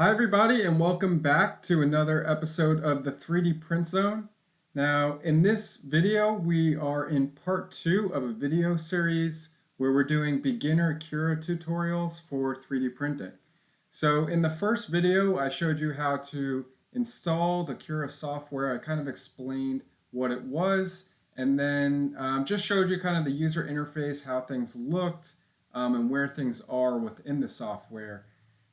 Hi everybody and welcome back to another episode of the 3D Print Zone. Now in this video we are in part 2 of a video series where we're doing beginner Cura tutorials for 3D printing. So in the first video I showed you how to install the Cura software. I kind of explained what it was and then just showed you kind of the user interface, how things looked, and where things are within the software.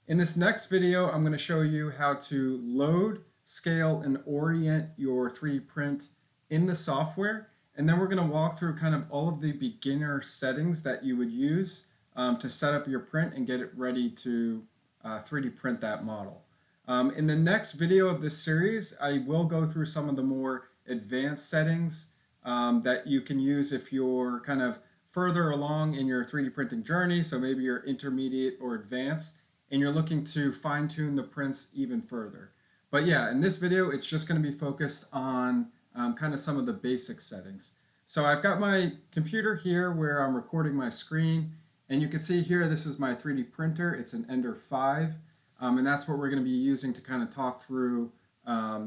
In this next video, I'm going to show you how to load, scale, and orient your 3D print in the software. And then we're going to walk through kind of all of the beginner settings that you would use to set up your print and get it ready to 3D print that model. In the next video of this series, I will go through some of the more advanced settings that you can use if you're kind of further along in your 3D printing journey. So maybe you're intermediate or advanced, and you're looking to fine-tune the prints even further. But yeah, in this video, it's just going to be focused on kind of some of the basic settings. So I've got my computer here where I'm recording my screen, and you can see here this is my 3D printer. It's an Ender 5, and that's what we're going to be using to kind of talk through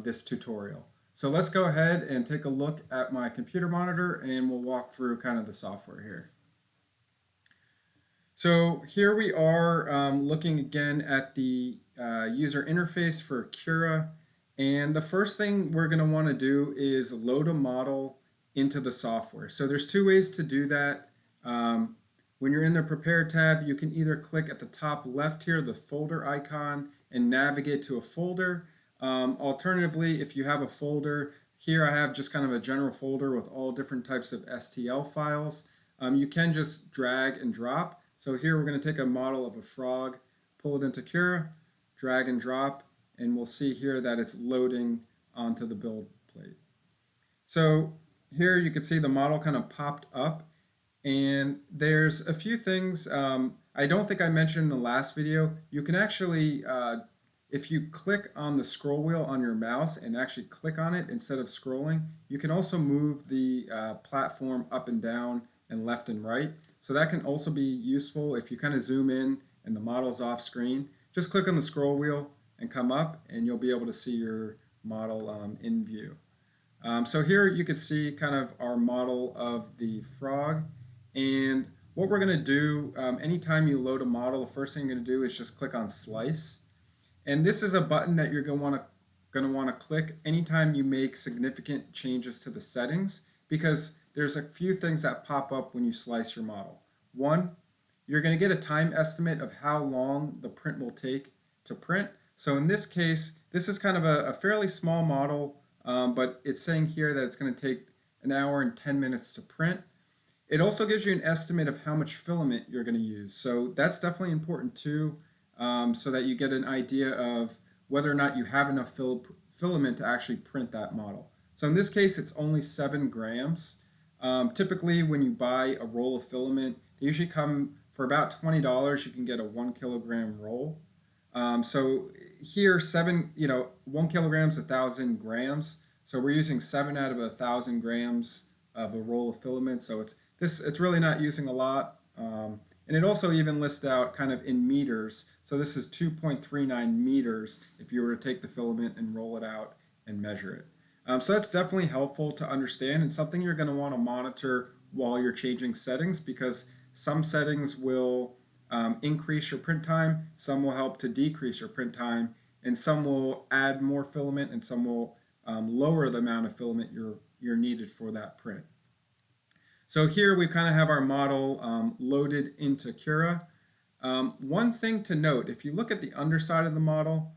this tutorial. So let's go ahead and take a look at my computer monitor, and we'll walk through kind of the software here. So here we are looking again at the user interface for Cura, and the first thing we're going to want to do is load a model into the software. So there's two ways to do that. When you're in the Prepare tab, you can either click at the top left here, the folder icon, and navigate to a folder. Alternatively, if you have a folder, here I have just kind of a general folder with all different types of STL files. You can just drag and drop. So here we're going to take a model of a frog, pull it into Cura, drag and drop, and we'll see here that it's loading onto the build plate. So here you can see the model kind of popped up, and there's a few things I don't think I mentioned in the last video. You can actually, if you click on the scroll wheel on your mouse and actually click on it instead of scrolling, you can also move the platform up and down and left and right. So that can also be useful if you kind of zoom in and the model's off screen. Just click on the scroll wheel and come up, and you'll be able to see your model in view. So here you can see kind of our model of the frog. And what we're going to do, anytime you load a model, the first thing you're going to do is just click on Slice. And this is a button that you're going to want to click anytime you make significant changes to the settings, because there's a few things that pop up when you slice your model. One, you're going to get a time estimate of how long the print will take to print. So in this case, this is kind of a fairly small model, but it's saying here that it's going to take 1 hour and 10 minutes to print. It also gives you an estimate of how much filament you're going to use. So that's definitely important too, so that you get an idea of whether or not you have enough filament to actually print that model. So in this case, it's only 7 grams. Typically, when you buy a roll of filament, they usually come for about $20. You can get a 1 kilogram roll. So here, 1 kilogram is 1,000 grams. So we're using 7 out of 1,000 grams of a roll of filament. So it's really not using a lot. And it also even lists out kind of in meters. So this is 2.39 meters if you were to take the filament and roll it out and measure it. So that's definitely helpful to understand, and something you're going to want to monitor while you're changing settings, because some settings will increase your print time, some will help to decrease your print time, and some will add more filament, and some will lower the amount of filament you're needed for that print. So here we kind of have our model loaded into Cura. One thing to note, if you look at the underside of the model,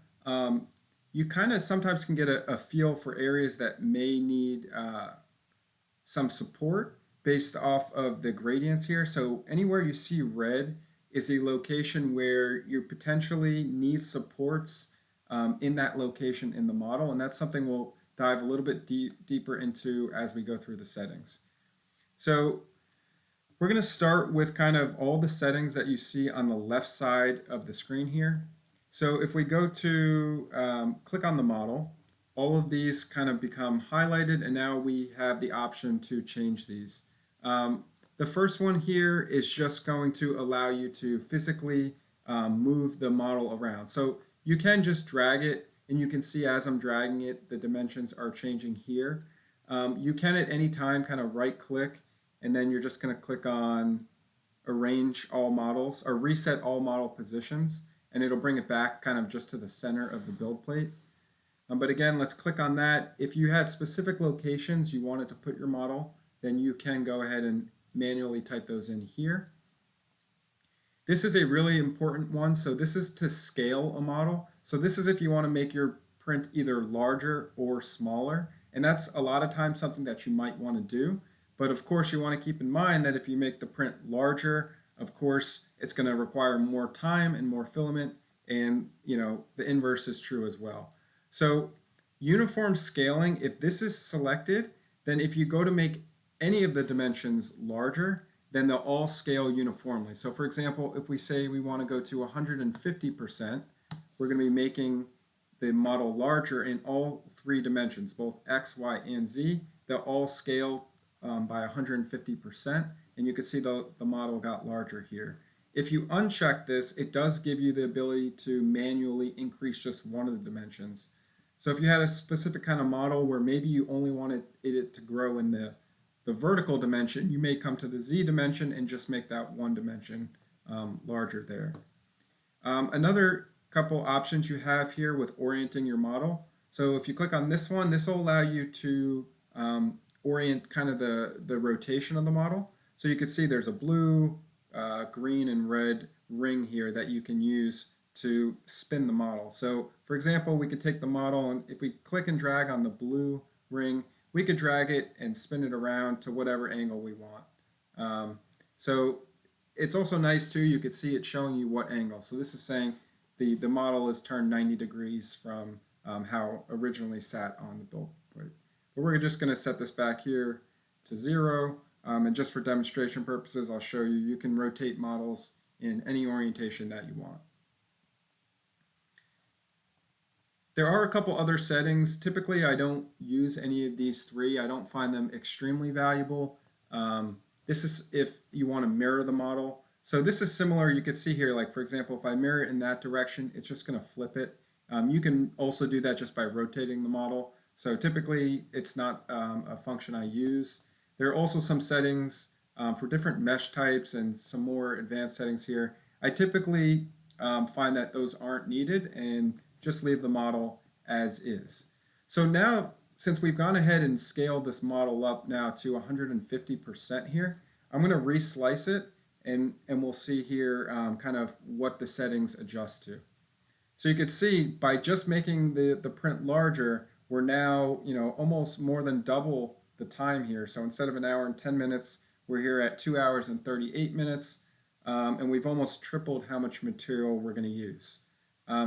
you kind of sometimes can get a feel for areas that may need some support based off of the gradients here. So anywhere you see red is a location where you potentially need supports in that location in the model, and that's something we'll dive a little bit deeper into as we go through the settings. So we're going to start with kind of all the settings that you see on the left side of the screen here. So if we go to click on the model, all of these kind of become highlighted, and now we have the option to change these. The first one here is just going to allow you to physically move the model around. So You can just drag it, and you can see as I'm dragging it, the dimensions are changing here. You can at any time kind of right click, and then you're just going to click on arrange all models or reset all model positions, and it'll bring it back kind of just to the center of the build plate. But again, let's click on that. If you had specific locations you wanted to put your model, then you can go ahead and manually type those in here. This is a really important one. So this is to scale a model. So this is if you want to make your print either larger or smaller. And that's a lot of times something that you might want to do. But of course, you want to keep in mind that if you make the print larger, of course, it's going to require more time and more filament. And the inverse is true as well. So uniform scaling, if this is selected, then if you go to make any of the dimensions larger, then they'll all scale uniformly. So for example, if we say we want to go to 150%, we're going to be making the model larger in all three dimensions, both X, Y, and Z. They'll all scale by 150%, and you can see the model got larger here. If you uncheck this, it does give you the ability to manually increase just one of the dimensions. So if you had a specific kind of model where maybe you only wanted it to grow in the vertical dimension, you may come to the Z dimension and just make that one dimension larger there. Another couple options you have here with orienting your model. So if you click on this one, this will allow you to orient kind of the rotation of the model. So you can see there's a blue, green, and red ring here that you can use to spin the model. So for example, we could take the model, and if we click and drag on the blue ring, we could drag it and spin it around to whatever angle we want. So it's also nice too, you could see it showing you what angle. So this is saying the model is turned 90 degrees from how originally sat on the build plate. But we're just going to set this back here to 0. And just for demonstration purposes, I'll show you can rotate models in any orientation that you want. There are a couple other settings. Typically, I don't use any of these three. I don't find them extremely valuable. This is if you want to mirror the model. So this is similar. You could see here, like for example, if I mirror it in that direction, it's just going to flip it. You can also do that just by rotating the model. So typically, it's not a function I use. There are also some settings for different mesh types and some more advanced settings here. I typically find that those aren't needed and just leave the model as is. So now, since we've gone ahead and scaled this model up now to 150% here, I'm going to reslice it, and we'll see here kind of what the settings adjust to. So you can see by just making the print larger, we're now almost more than double the time here. So instead of 1 hour and 10 minutes, we're here at 2 hours and 38 minutes, and we've almost tripled how much material we're going to use.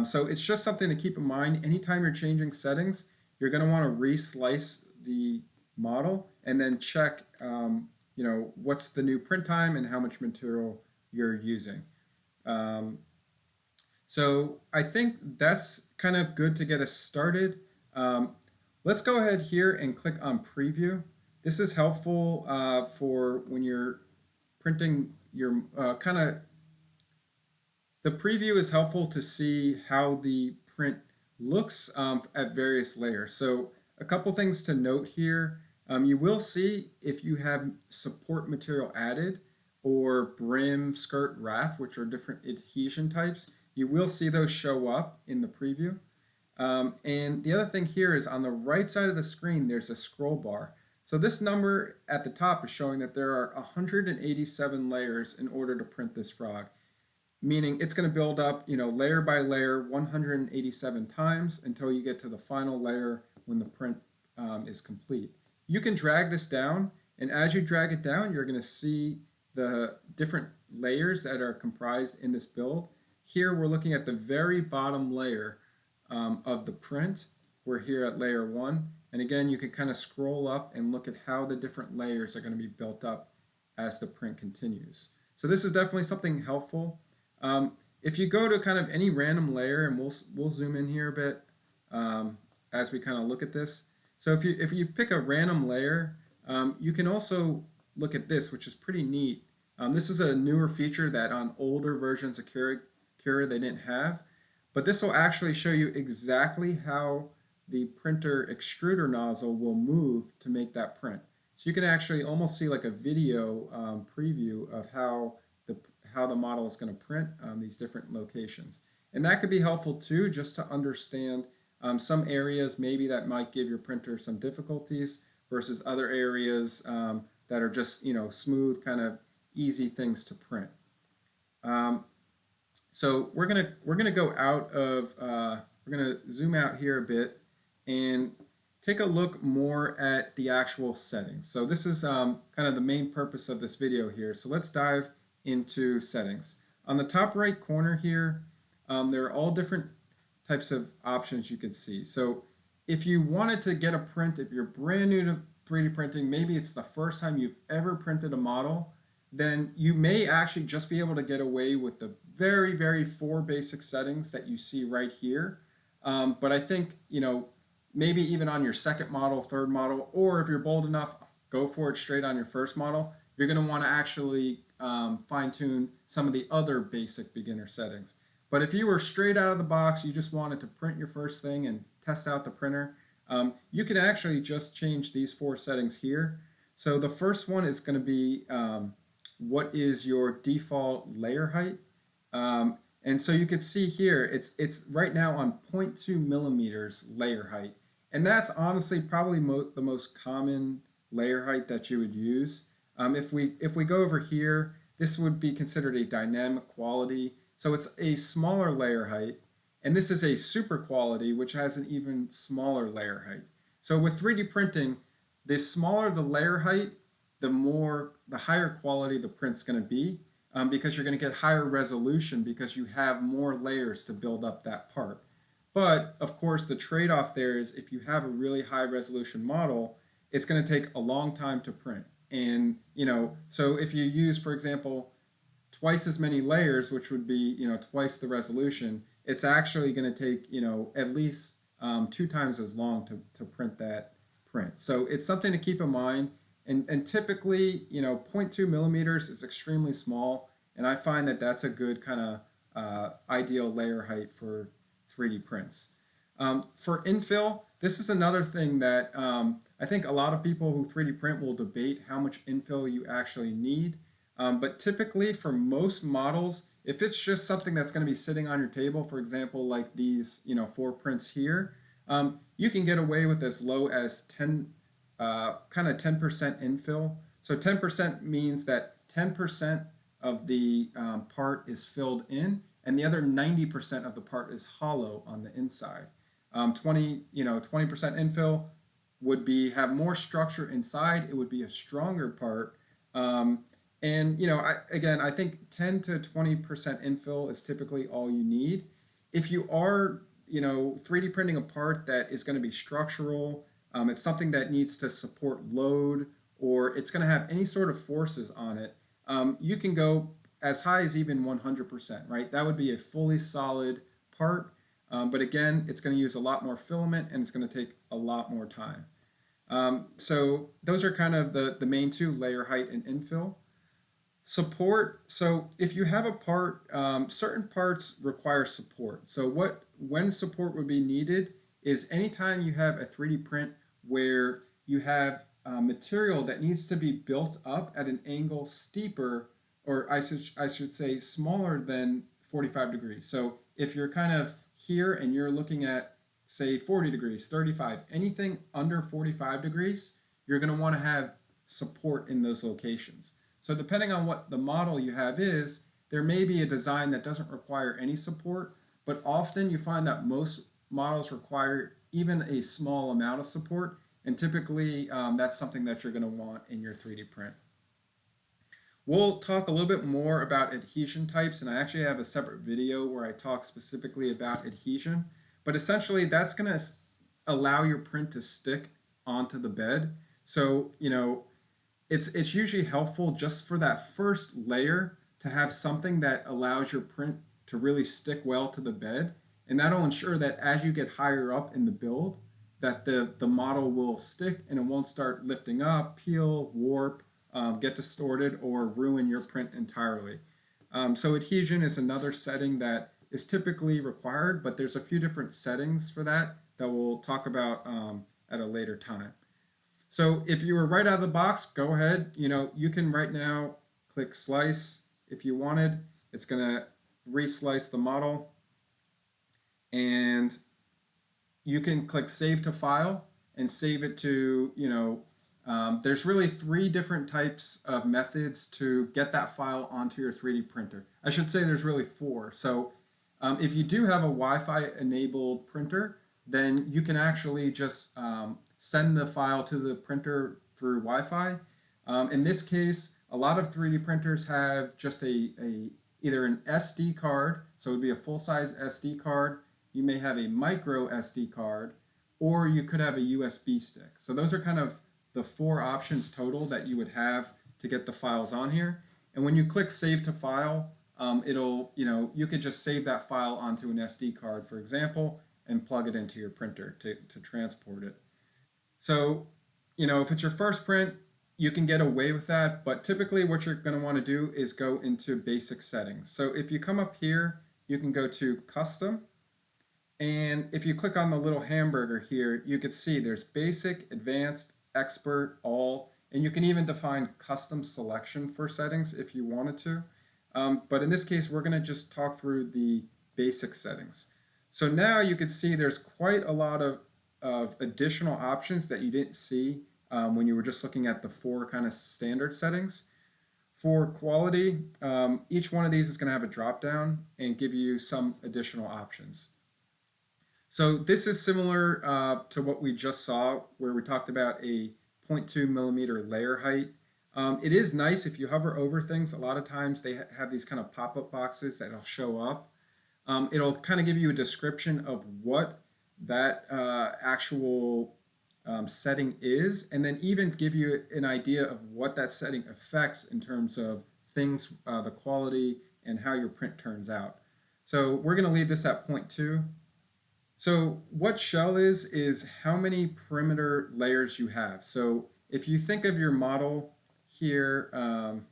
So it's just something to keep in mind. Anytime you're changing settings, you're going to want to reslice the model and then check what's the new print time and how much material you're using. So I think that's kind of good to get us started. Let's go ahead here and click on preview. This is helpful for when you're printing your the preview is helpful to see how the print looks at various layers. So a couple things to note here. You will see if you have support material added or brim, skirt, raft, which are different adhesion types. You will see those show up in the preview. And the other thing here is on the right side of the screen, there's a scroll bar. So this number at the top is showing that there are 187 layers in order to print this frog, meaning it's going to build up, layer by layer 187 times until you get to the final layer when the print is complete. You can drag this down, and as you drag it down, you're going to see the different layers that are comprised in this build. Here we're looking at the very bottom layer of the print. We're here at layer 1, and again you can kind of scroll up and look at how the different layers are going to be built up as the print continues. So this is definitely something helpful. If you go to kind of any random layer, and we'll zoom in here a bit as we kind of look at this. So if you pick a random layer, you can also look at this, which is pretty neat. This is a newer feature that on older versions of Cura they didn't have. but this will actually show you exactly how the printer extruder nozzle will move to make that print. So you can actually almost see like a video preview of the how the model is going to print these different locations. And that could be helpful too, just to understand some areas maybe that might give your printer some difficulties versus other areas that are just smooth, kind of easy things to print. Um, so we're gonna go out of we're gonna zoom out here a bit and take a look more at the actual settings. So this is kind of the main purpose of this video here. So let's dive into settings. On the top right corner here, there are all different types of options you can see. So if you wanted to get a print, if you're brand new to 3D printing, maybe it's the first time you've ever printed a model, then you may actually just be able to get away with the very four basic settings that you see right here. But I think, maybe even on your second model, third model, or if you're bold enough, go for it straight on your first model. You're going to want to actually fine tune some of the other basic beginner settings. But if you were straight out of the box, you just wanted to print your first thing and test out the printer, you can actually just change these four settings here. So the first one is going to be what is your default layer height. And so you can see here, it's right now on 0.2 millimeters layer height. And that's honestly probably the most common layer height that you would use. If we go over here, this would be considered a dynamic quality. So it's a smaller layer height. And this is a super quality, which has an even smaller layer height. So with 3D printing, the smaller the layer height, the higher quality the print's going to be, because you're going to get higher resolution because you have more layers to build up that part. But of course, the trade-off there is if you have a really high resolution model, it's going to take a long time to print. And so if you use, for example, twice as many layers, which would be twice the resolution, it's actually going to take at least 2 times as long to print that print. So it's something to keep in mind. And typically, 0.2 millimeters is extremely small, and I find that that's a good kind of ideal layer height for 3D prints. For infill, this is another thing that I think a lot of people who 3D print will debate how much infill you actually need. But typically, for most models, if it's just something that's going to be sitting on your table, for example, like these 4 prints here, you can get away with as low as 10% infill. So 10% means that 10% of the part is filled in, and the other 90% of the part is hollow on the inside. 20% infill would have more structure inside. It would be a stronger part. I think 10 to 20% infill is typically all you need. If you are 3D printing a part that is going to be structural, it's something that needs to support load, or it's going to have any sort of forces on it, you can go as high as even 100%, right? That would be a fully solid part, but again, it's going to use a lot more filament and it's going to take a lot more time. So those are kind of the main two, layer height and infill. Support, so if you have a part, certain parts require support. So when support would be needed is anytime you have a 3D print where you have material that needs to be built up at an angle steeper, or I should say smaller than 45 degrees. So if you're kind of here and you're looking at, say, 40 degrees, 35, anything under 45 degrees, you're going to want to have support in those locations. So depending on what the model you have is, there may be a design that doesn't require any support, but often you find that most models require even a small amount of support, and typically that's something that you're going to want in your 3D print. We'll talk a little bit more about adhesion types, and I actually have a separate video where I talk specifically about adhesion, but essentially that's going to allow your print to stick onto the bed. So, it's usually helpful just for that first layer to have something that allows your print to really stick well to the bed, and that'll ensure that as you get higher up in the build, that the model will stick and it won't start lifting up, peel, warp, get distorted, or ruin your print entirely. So adhesion is another setting that is typically required, but there's a few different settings for that that we'll talk about at a later time. So if you were right out of the box, go ahead. You can right now click slice if you wanted. It's going to reslice the model, and you can click save to file and save it to, there's really 3 different types of methods to get that file onto your 3D printer. I should say there's really 4. So if you do have a Wi-Fi enabled printer, then you can actually just send the file to the printer through Wi-Fi. In this case, a lot of 3D printers have just either an SD card, so it would be a full-size SD card. You may have a micro SD card, or you could have a USB stick. So those are kind of the 4 options total that you would have to get the files on here. And when you click save to file, you could just save that file onto an SD card, for example, and plug it into your printer to transport it. So, if it's your first print, you can get away with that, but typically what you're going to want to do is go into basic settings. So if you come up here, you can go to custom, and if you click on the little hamburger here, you can see there's basic, advanced, expert, all, and you can even define custom selection for settings if you wanted to. But in this case, we're going to just talk through the basic settings. So now you can see there's quite a lot of additional options that you didn't see when you were just looking at the 4 kind of standard settings. For quality, each one of these is going to have a drop down and give you some additional options. So this is similar to what we just saw, where we talked about a 0.2 millimeter layer height. It is nice if you hover over things. A lot of times they have these kind of pop-up boxes that'll show up. It'll kind of give you a description of what that actual setting is, and then even give you an idea of what that setting affects in terms of things, the quality, and how your print turns out. So we're going to leave this at 0.2. So what shell is how many perimeter layers you have. So if you think of your model here, I'm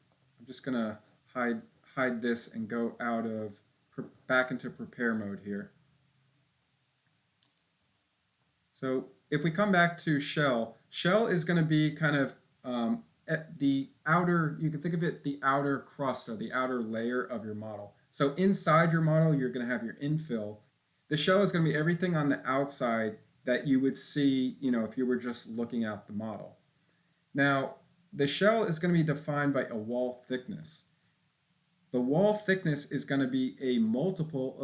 just going to hide this and go back into prepare mode here. So if we come back to shell is going to be kind of at the outer, you can think of it, the outer crust or the outer layer of your model. So inside your model, you're going to have your infill. The shell is going to be everything on the outside that you would see, if you were just looking at the model. Now, the shell is going to be defined by a wall thickness. The wall thickness is going to be a multiple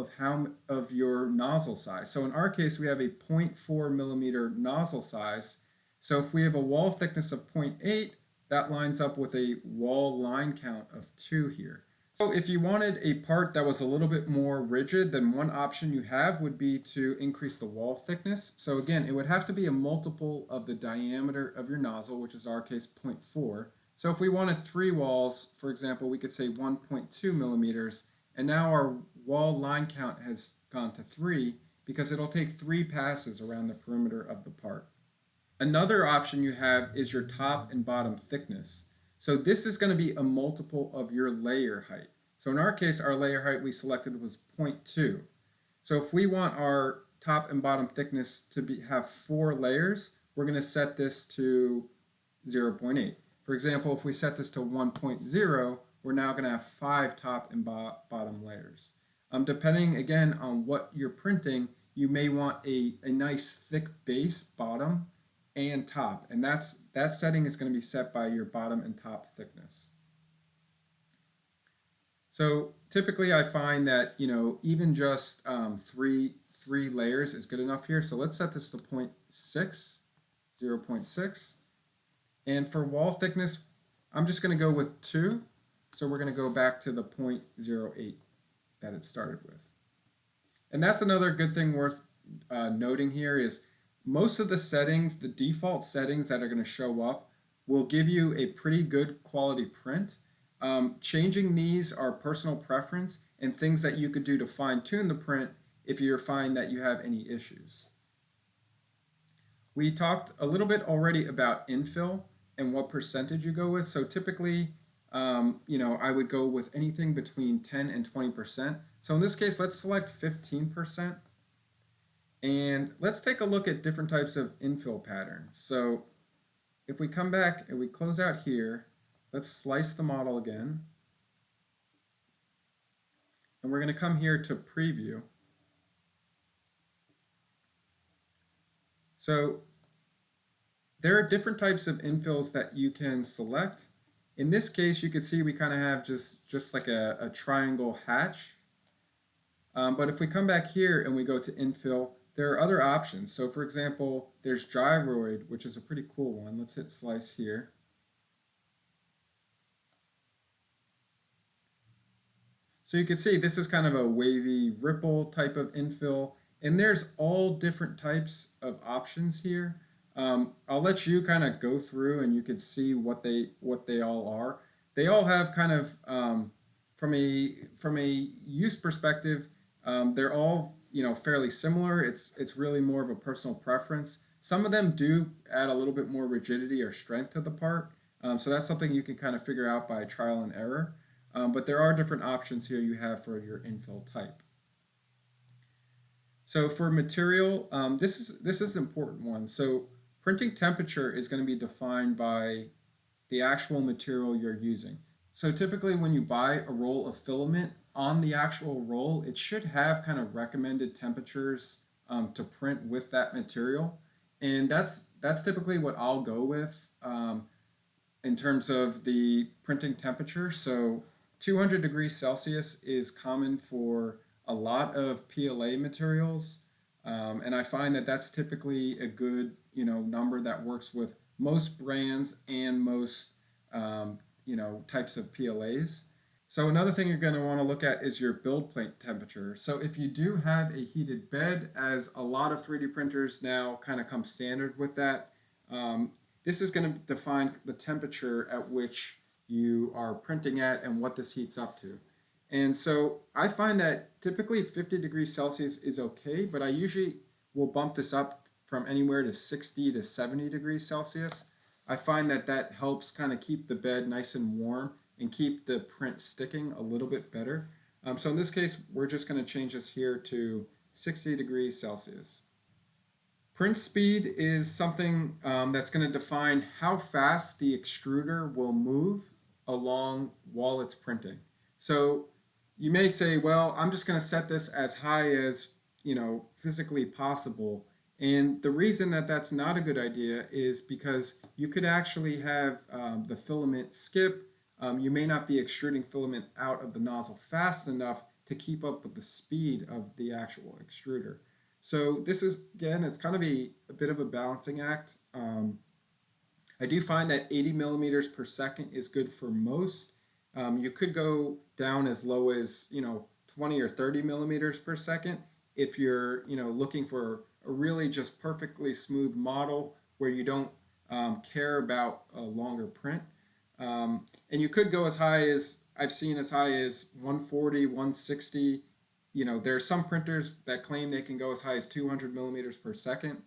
of your nozzle size. So in our case, we have a 0.4 millimeter nozzle size. So if we have a wall thickness of 0.8, that lines up with a wall line count of 2 here. So if you wanted a part that was a little bit more rigid, then one option you have would be to increase the wall thickness. So again, it would have to be a multiple of the diameter of your nozzle, which is our case 0.4. So if we wanted 3 walls, for example, we could say 1.2 millimeters, and now our wall line count has gone to 3 because it'll take 3 passes around the perimeter of the part. Another option you have is your top and bottom thickness. So this is going to be a multiple of your layer height. So in our case, our layer height we selected was 0.2. So if we want our top and bottom thickness to have 4 layers, we're going to set this to 0.8. For example, if we set this to 1.0, we're now going to have 5 top and bottom layers. Depending, again, on what you're printing, you may want a nice thick base bottom and top, and that setting is going to be set by your bottom and top thickness. So typically I find that even just 3 layers is good enough here. So let's set this to 0.6. And for wall thickness, I'm just going to go with 2. So we're going to go back to the 0.08 that it started with. And that's another good thing worth noting here is most of the settings, the default settings that are going to show up, will give you a pretty good quality print. Changing these are personal preference and things that you could do to fine-tune the print if you find that you have any issues. We talked a little bit already about infill and what percentage you go with. So typically, I would go with anything between 10 and 20%. So in this case, let's select 15%. And let's take a look at different types of infill patterns. So if we come back and we close out here, let's slice the model again. And we're going to come here to preview. So there are different types of infills that you can select. In this case, you can see we kind of have just like a triangle hatch. But if we come back here and we go to infill, there are other options. So for example, there's gyroid, which is a pretty cool one. Let's hit slice here. So you can see this is kind of a wavy ripple type of infill, and there's all different types of options here. I'll let you kind of go through and you can see what they all are. They all have kind of from a use perspective, they're all fairly similar. It's really more of a personal preference. Some of them do add a little bit more rigidity or strength to the part, so that's something you can kind of figure out by trial and error. But there are different options here you have for your infill type. So for material, this is an important one. So printing temperature is going to be defined by the actual material you're using. So typically when you buy a roll of filament, on the actual roll, it should have kind of recommended temperatures to print with that material. And that's typically what I'll go with in terms of the printing temperature. So 200 degrees Celsius is common for a lot of PLA materials, and I find that that's typically a good number that works with most brands and most types of PLAs. So another thing you're going to want to look at is your build plate temperature. So if you do have a heated bed, as a lot of 3D printers now kind of come standard with that, this is going to define the temperature at which you are printing at and what this heats up to. And so I find that typically 50 degrees Celsius is okay, but I usually will bump this up from anywhere to 60 to 70 degrees Celsius. I find that that helps kind of keep the bed nice and warm and keep the print sticking a little bit better. So in this case, we're just going to change this here to 60 degrees Celsius. Print speed is something that's going to define how fast the extruder will move along while it's printing. So you may say, well, I'm just going to set this as high as physically possible. And the reason that that's not a good idea is because you could actually have the filament skip. You may not be extruding filament out of the nozzle fast enough to keep up with the speed of the actual extruder. So this is, again, it's kind of a bit of a balancing act. I do find that 80 millimeters per second is good for most. You could go down as low as 20 or 30 millimeters per second if you're looking for a really just perfectly smooth model where you don't care about a longer print. And you could go as high as, I've seen as high as 140, 160. There are some printers that claim they can go as high as 200 millimeters per second.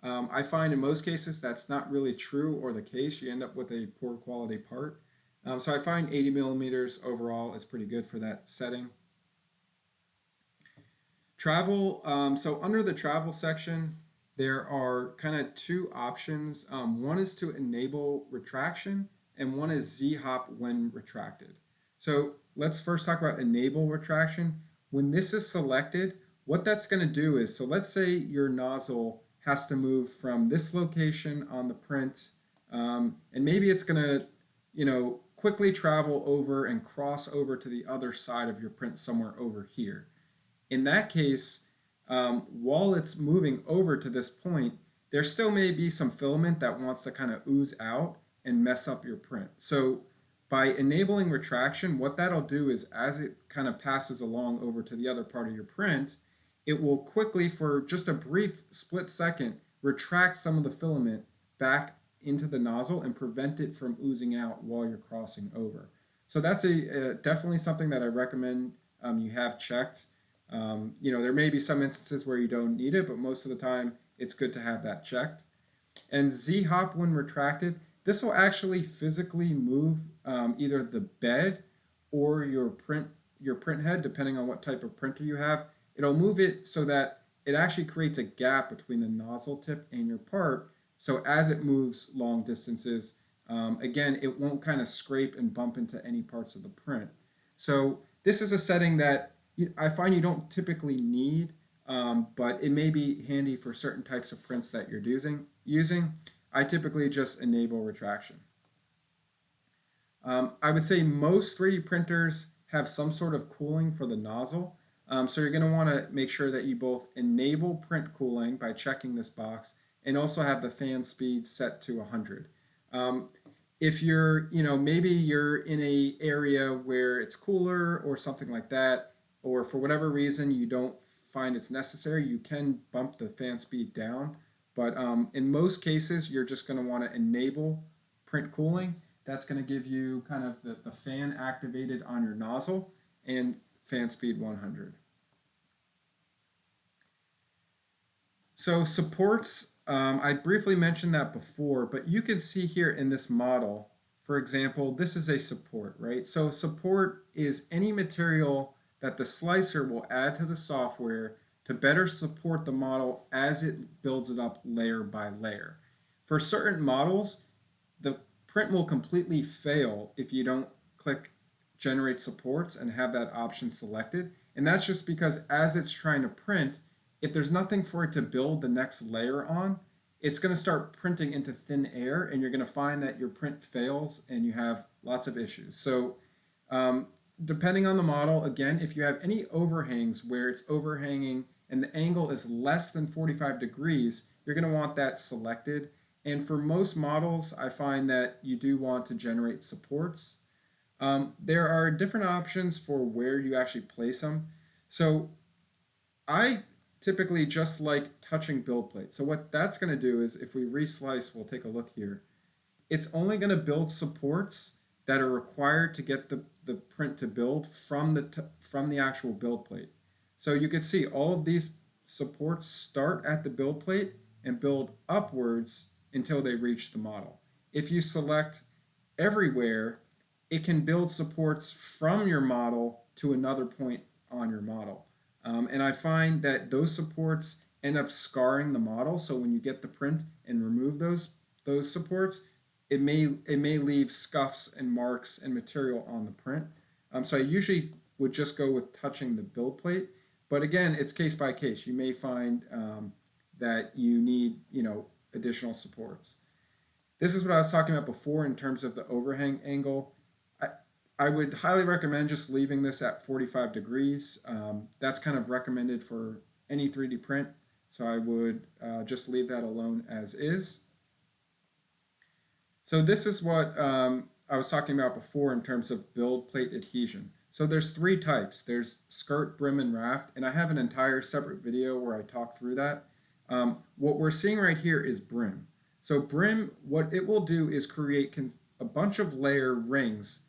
I find in most cases that's not really true or the case. You end up with a poor quality part. So I find 80 millimeters overall is pretty good for that setting. Travel, so under the travel section, there are kind of two options. One is to enable retraction, and one is Z-hop when retracted. So let's first talk about enable retraction. When this is selected, what that's going to do is, so let's say your nozzle has to move from this location on the print, and maybe it's going to, quickly travel over and cross over to the other side of your print somewhere over here. In that case, while it's moving over to this point, there still may be some filament that wants to kind of ooze out and mess up your print. So by enabling retraction, what that'll do is as it kind of passes along over to the other part of your print, it will quickly, for just a brief split second, retract some of the filament back into the nozzle and prevent it from oozing out while you're crossing over. So that's definitely something that I recommend you have checked. There may be some instances where you don't need it, but most of the time it's good to have that checked. And Z-hop when retracted, this will actually physically move either the bed or your print your print head, depending on what type of printer you have, it'll move it so that it actually creates a gap between the nozzle tip and your part. So as it moves long distances, again, it won't kind of scrape and bump into any parts of the print. So this is a setting that I find you don't typically need, but it may be handy for certain types of prints that you're using. I typically just enable retraction. I would say most 3D printers have some sort of cooling for the nozzle. So you're going to want to make sure that you both enable print cooling by checking this box and also have the fan speed set to 100. If you're, maybe you're in a area where it's cooler or something like that, or for whatever reason you don't find it's necessary, you can bump the fan speed down. But in most cases, you're just going to want to enable print cooling. That's going to give you kind of the fan activated on your nozzle and fan speed 100. So supports, I briefly mentioned that before, but you can see here in this model, for example, this is a support, right? So support is any material that the slicer will add to the software to better support the model as it builds it up layer by layer. For certain models, the print will completely fail if you don't click generate supports and have that option selected. And that's just because as it's trying to print, if there's nothing for it to build the next layer on, it's going to start printing into thin air, and you're going to find that your print fails and you have lots of issues. So depending on the model, again, if you have any overhangs where it's overhanging and the angle is less than 45 degrees, you're going to want that selected. And for most models, I find that you do want to generate supports. There are different options for where you actually place them. So I typically just like touching build plate. So what that's going to do is if we reslice, we'll take a look here. It's only going to build supports that are required to get the print to build from the actual build plate. So you can see all of these supports start at the build plate and build upwards until they reach the model. If you select everywhere, it can build supports from your model to another point on your model. And I find that those supports end up scarring the model. So when you get the print and remove those supports, it may leave scuffs and marks and material on the print. So I usually would just go with touching the build plate. But again, it's case by case. You may find that you need additional supports. This is what I was talking about before in terms of the overhang angle. I would highly recommend just leaving this at 45 degrees. That's kind of recommended for any 3D print. So I would just leave that alone as is. So this is what I was talking about before in terms of build plate adhesion. So there's 3 types. There's skirt, brim, and raft. And I have an entire separate video where I talk through that. What we're seeing right here is brim. So brim, what it will do is create a bunch of layer rings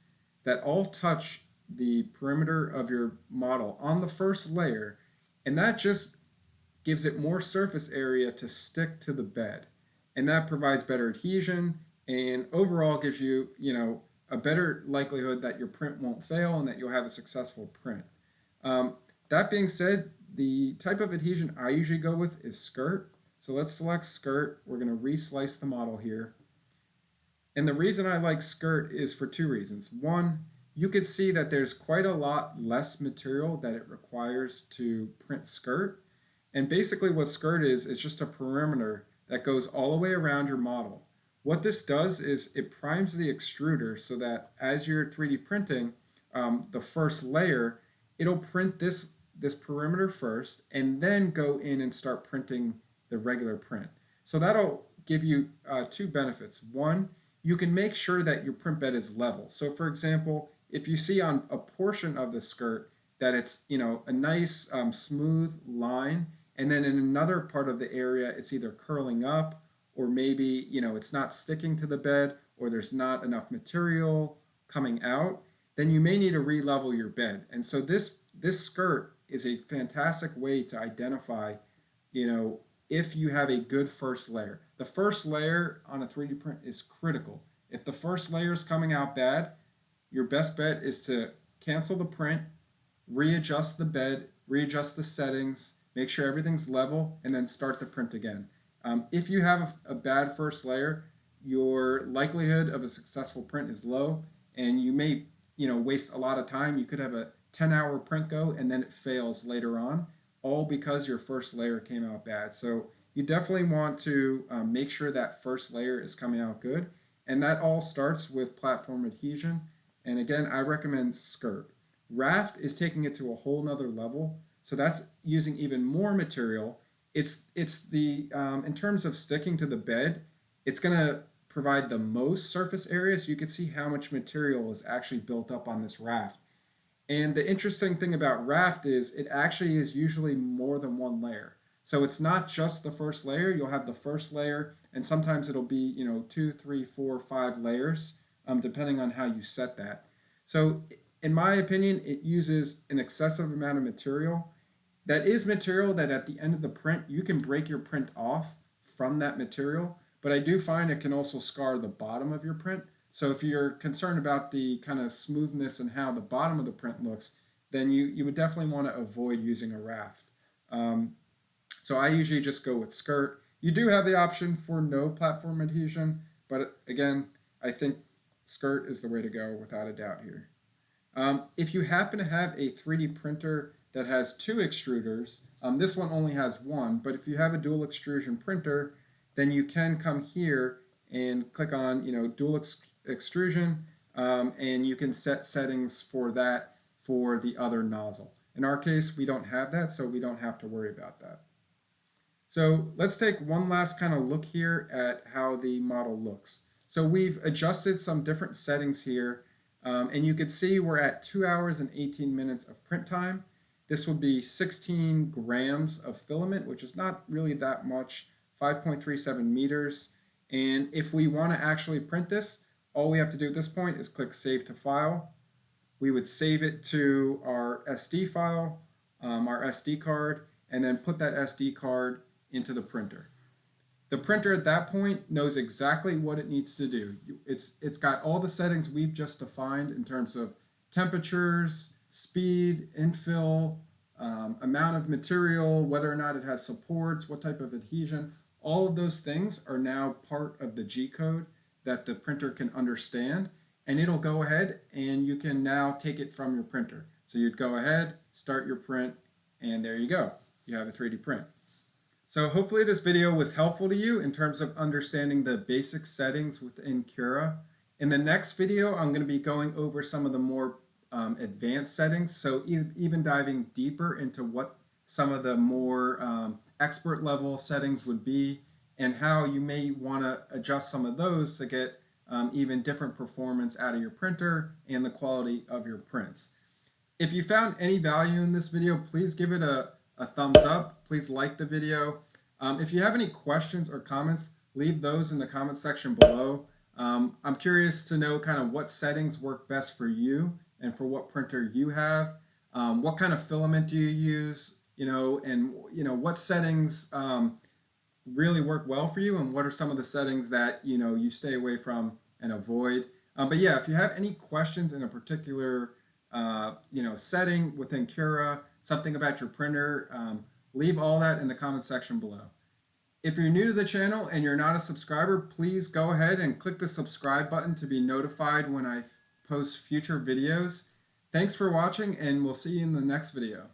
that all touch the perimeter of your model on the first layer, and that just gives it more surface area to stick to the bed, and that provides better adhesion and overall gives you a better likelihood that your print won't fail and that you'll have a successful print. That being said, the type of adhesion I usually go with is skirt. So let's select skirt. We're going to reslice the model here. And the reason I like skirt is for 2 reasons. One, you could see that there's quite a lot less material that it requires to print skirt. And basically what skirt is just a perimeter that goes all the way around your model. What this does is it primes the extruder so that as you're 3D printing the first layer, it'll print this perimeter first and then go in and start printing the regular print. So that'll give you 2 benefits. One, you can make sure that your print bed is level. So for example, if you see on a portion of the skirt that it's a nice smooth line, and then in another part of the area it's either curling up or maybe it's not sticking to the bed or there's not enough material coming out, then you may need to re-level your bed. And so this skirt is a fantastic way to identify if you have a good first layer. The first layer on a 3D print is critical. If the first layer is coming out bad, your best bet is to cancel the print, readjust the bed, readjust the settings, make sure everything's level, and then start the print again. If you have a bad first layer, your likelihood of a successful print is low, and you may waste a lot of time. You could have a 10-hour print go, and then it fails later on, all because your first layer came out bad. So you definitely want to make sure that first layer is coming out good, and that all starts with platform adhesion. And again, I recommend skirt. Raft is taking it to a whole nother level, so that's using even more material. It's the in terms of sticking to the bed, it's going to provide the most surface area, so you can see how much material is actually built up on this raft. And the interesting thing about raft is it actually is usually more than one layer. So it's not just the first layer. You'll have the first layer, and sometimes it'll be 2, 3, 4, 5 layers, depending on how you set that. So in my opinion, it uses an excessive amount of material. That is material that at the end of the print, you can break your print off from that material, but I do find it can also scar the bottom of your print. So if you're concerned about the kind of smoothness and how the bottom of the print looks, then you would definitely want to avoid using a raft. So I usually just go with skirt. You do have the option for no platform adhesion, but again, I think skirt is the way to go without a doubt here. If you happen to have a 3D printer that has 2 extruders, this one only has 1, but if you have a dual extrusion printer, then you can come here and click on dual extrusion, and you can set settings for that for the other nozzle. In our case, we don't have that, so we don't have to worry about that. So let's take one last kind of look here at how the model looks. So we've adjusted some different settings here, and you can see we're at 2 hours and 18 minutes of print time. This would be 16 grams of filament, which is not really that much, 5.37 meters. And if we want to actually print this, all we have to do at this point is click Save to File. We would save it to our SD file, our SD card, and then put that SD card into the printer. The printer at that point knows exactly what it needs to do. It's got all the settings we've just defined in terms of temperatures, speed, infill, amount of material, whether or not it has supports, what type of adhesion. All of those things are now part of the G code that the printer can understand, and it'll go ahead and you can now take it from your printer. So you'd go ahead, start your print, and there you go. You have a 3D print. So hopefully this video was helpful to you in terms of understanding the basic settings within Cura. In the next video, I'm going to be going over some of the more advanced settings, so even diving deeper into what some of the more expert level settings would be, and how you may want to adjust some of those to get even different performance out of your printer and the quality of your prints. If you found any value in this video, please give it a thumbs up. Please like the video. If you have any questions or comments, leave those in the comment section below. I'm curious to know kind of what settings work best for you and for what printer you have. What kind of filament do you use? And what settings really work well for you, and what are some of the settings that you stay away from and avoid. But yeah, if you have any questions in a particular setting within Cura, something about your printer, leave all that in the comment section below. If you're new to the channel and you're not a subscriber, please go ahead and click the subscribe button to be notified when I post future videos. Thanks for watching, and we'll see you in the next video.